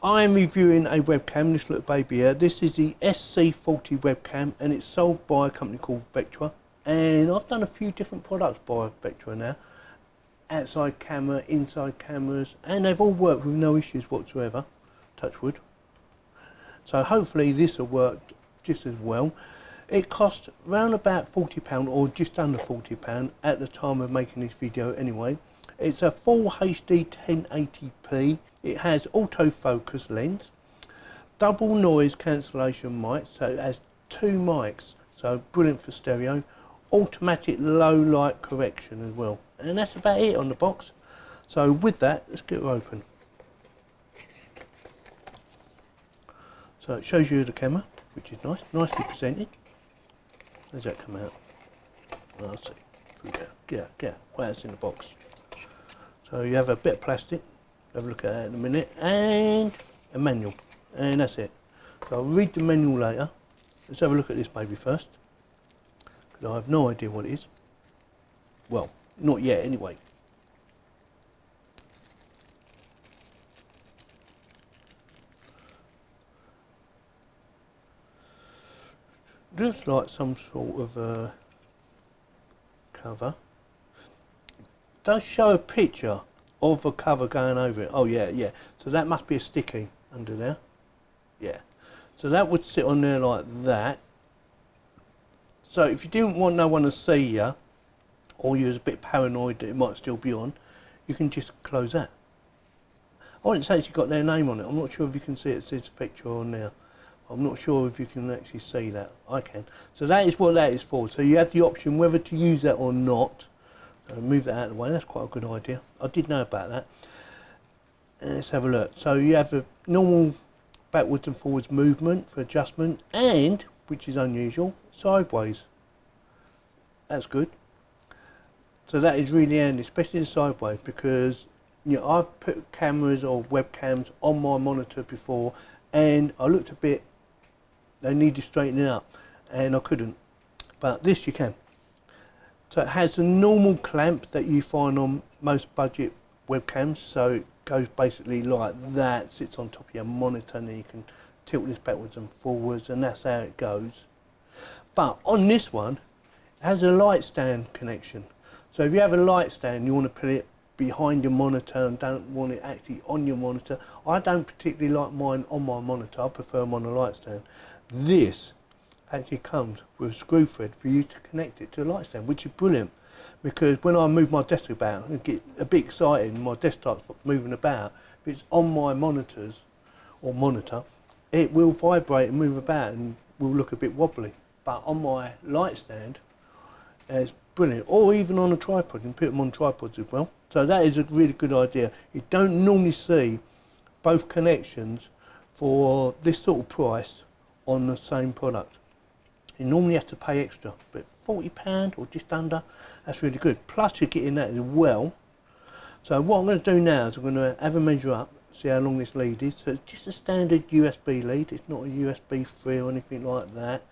I am reviewing a webcam, this little baby here. This is the SC40 webcam and it's sold by a company called Victure. And I've done a few different products by Victure now. Outside camera, inside cameras, and they've all worked with no issues whatsoever. Touch wood. So hopefully this will work just as well. It cost around about £40 or just under £40 at the time of making this video anyway. It's a full HD 1080p. It has autofocus lens, double noise cancellation mic, so it has two mics, so brilliant for stereo, automatic low light correction as well. And that's about it on the box. So with that, let's get her open. So it shows you the camera, which is nice, nicely presented. How does that come out? I'll see. Through there. Get out. Wow, it's in the box. So you have a bit of plastic. Have a look at that in a minute, and a manual, and that's it. So I'll read the manual later. Let's have a look at this baby first, because I have no idea what it is. Well, not yet anyway. Looks like some sort of cover. Does show a picture of a cover going over it. Oh yeah. So that must be a sticky under there. Yeah. So that would sit on there like that. So if you didn't want no one to see you, or you was a bit paranoid that it might still be on, you can just close that. I wouldn't say it's got their name on it. I'm not sure if you can see it says Victure on there. I'm not sure if you can actually see that. I can. So that is what that is for. So you have the option whether to use that or not. Move that out of the way. That's quite a good idea. I did know about that. Let's have a look. So you have a normal backwards and forwards movement for adjustment, and, which is unusual, sideways. That's good. So that is really handy, especially the sideways, because you know, I've put cameras or webcams on my monitor before, and I looked a bit, they needed straightening up, and I couldn't. But this you can. So it has a normal clamp that you find on most budget webcams, so it goes basically like that, sits on top of your monitor, and then you can tilt this backwards and forwards, and that's how it goes. But on this one, it has a light stand connection. So if you have a light stand, you want to put it behind your monitor and don't want it actually on your monitor. I don't particularly like mine on my monitor, I prefer them on a light stand. This actually comes with a screw thread for you to connect it to the light stand, which is brilliant, because when I move my desk about and get a bit excited and my desk starts moving about, if it's on my monitors or monitor, it will vibrate and move about and will look a bit wobbly. But on my light stand, it's brilliant. Or even on a tripod, you can put them on tripods as well. So that is a really good idea. You don't normally see both connections for this sort of price on the same product. You normally have to pay extra, but £40 or just under, that's really good. Plus you're getting that as well. So what I'm going to do now is I'm going to have a measure up, see how long this lead is. So it's just a standard USB lead, it's not a USB 3 or anything like that.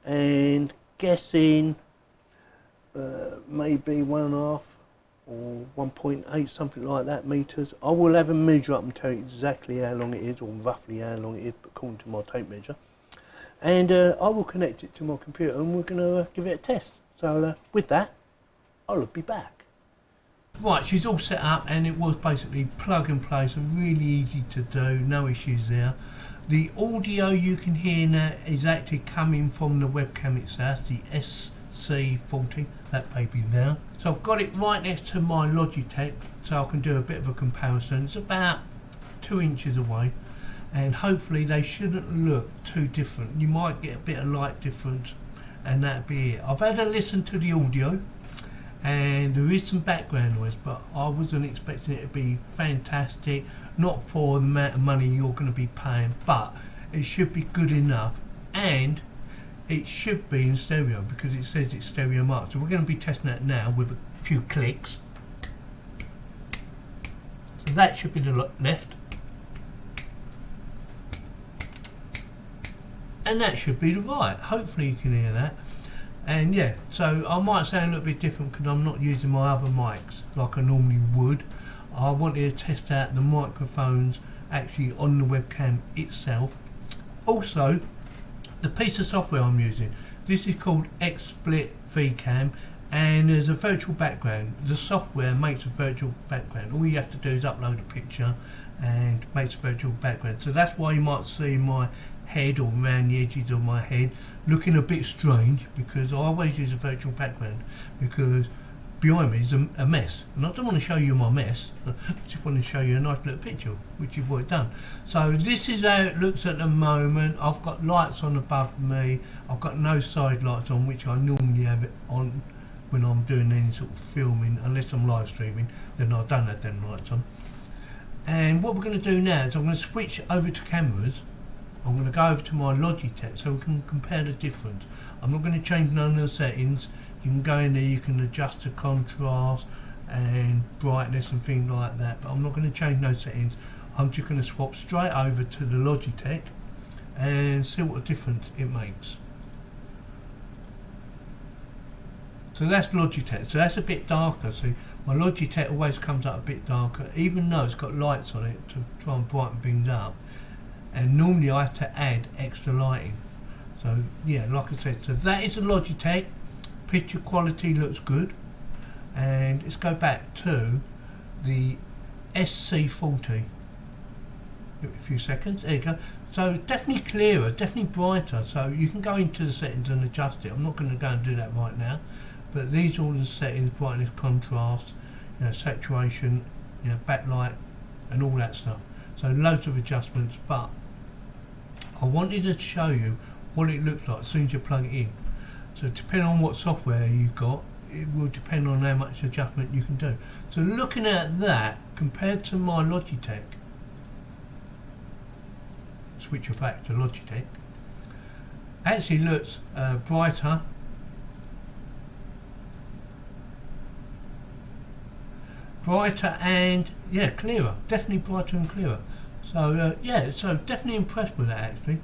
And guessing maybe 1.5 or 1.8, something like that meters. I will have a measure up and tell you exactly how long it is, or roughly how long it is, according to my tape measure. And I will connect it to my computer and we're going to give it a test. So with that, I'll be back. Right, she's all set up and it was basically plug and play, so really easy to do, no issues there. The audio you can hear now is actually coming from the webcam itself, the SC40, that baby there. So I've got it right next to my Logitech, so I can do a bit of a comparison. It's about 2 inches away. And hopefully they shouldn't look too different. You might get a bit of light difference, and that'll be it. I've had a listen to the audio, and there is some background noise, but I wasn't expecting it to be fantastic, not for the amount of money you're going to be paying, but it should be good enough, and it should be in stereo, because it says it's stereo marked. So we're going to be testing that now with a few clicks. So that should be the left. And that should be the right. Hopefully you can hear that. And yeah, so I might sound a little bit different because I'm not using my other mics like I normally would. I wanted to test out the microphones actually on the webcam itself. Also, the piece of software I'm using, this is called XSplit VCam, and there's a virtual background. The software makes a virtual background. All you have to do is upload a picture and makes a virtual background. So that's why you might see my head or around the edges of my head looking a bit strange, because I always use a virtual background, because behind me is a mess, and I don't want to show you my mess. I just want to show you a nice little picture, which is what I've done. So this is how it looks at the moment. I've got lights on above me. I've got no side lights on, which I normally have it on when I'm doing any sort of filming. Unless I'm live streaming, then I don't have them lights on. And what we're going to do now is I'm going to switch over to cameras. I'm going to go over to my Logitech so we can compare the difference. I'm not going to change none of the settings. You can go in there, you can adjust the contrast and brightness and things like that, but I'm not going to change those settings. I'm just going to swap straight over to the Logitech and see what difference it makes. So that's Logitech, so that's a bit darker. See, my Logitech always comes up a bit darker, even though it's got lights on it to try and brighten things up. And normally I have to add extra lighting. So yeah, like I said, so that is the Logitech. Picture quality looks good. And let's go back to the SC40. Give it a few seconds, there you go. So definitely clearer, definitely brighter. So you can go into the settings and adjust it. I'm not going to go and do that right now. But these are all the settings: brightness, contrast, saturation, backlight, and all that stuff. So loads of adjustments, but I wanted to show you what it looks like as soon as you plug it in. So depending on what software you've got, it will depend on how much adjustment you can do. So looking at that compared to my Logitech, switch it back to Logitech, actually looks brighter, and clearer, definitely brighter and clearer. So so definitely impressed with that actually.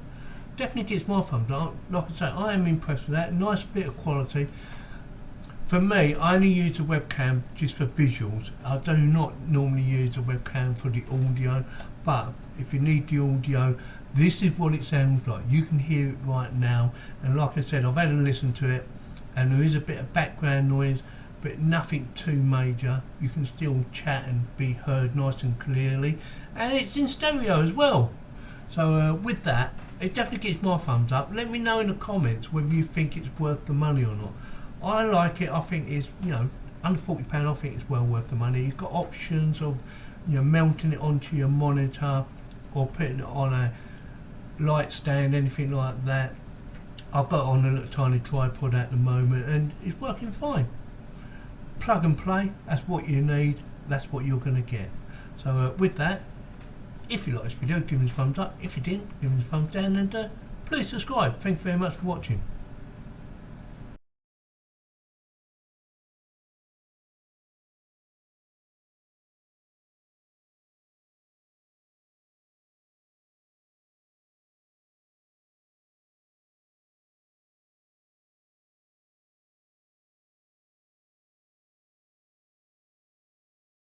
Definitely gets my thumbs up. Like I say, I am impressed with that. Nice bit of quality. For me, I only use a webcam just for visuals. I do not normally use a webcam for the audio, but if you need the audio, this is what it sounds like. You can hear it right now, and like I said, I've had a listen to it, and there is a bit of background noise, but nothing too major. You can still chat and be heard nice and clearly, and it's in stereo as well. So with that, it definitely gets my thumbs up. Let me know in the comments whether you think it's worth the money or not. I like it. I think it's, under £40. I think it's well worth the money. You've got options of, mounting it onto your monitor or putting it on a light stand, anything like that. I've got it on a little tiny tripod at the moment, and it's working fine. Plug and play. That's what you need. That's what you're going to get. So with that, if you like this video, give me a thumbs up. If you didn't, give me a thumbs down, and please subscribe. Thank you very much for watching.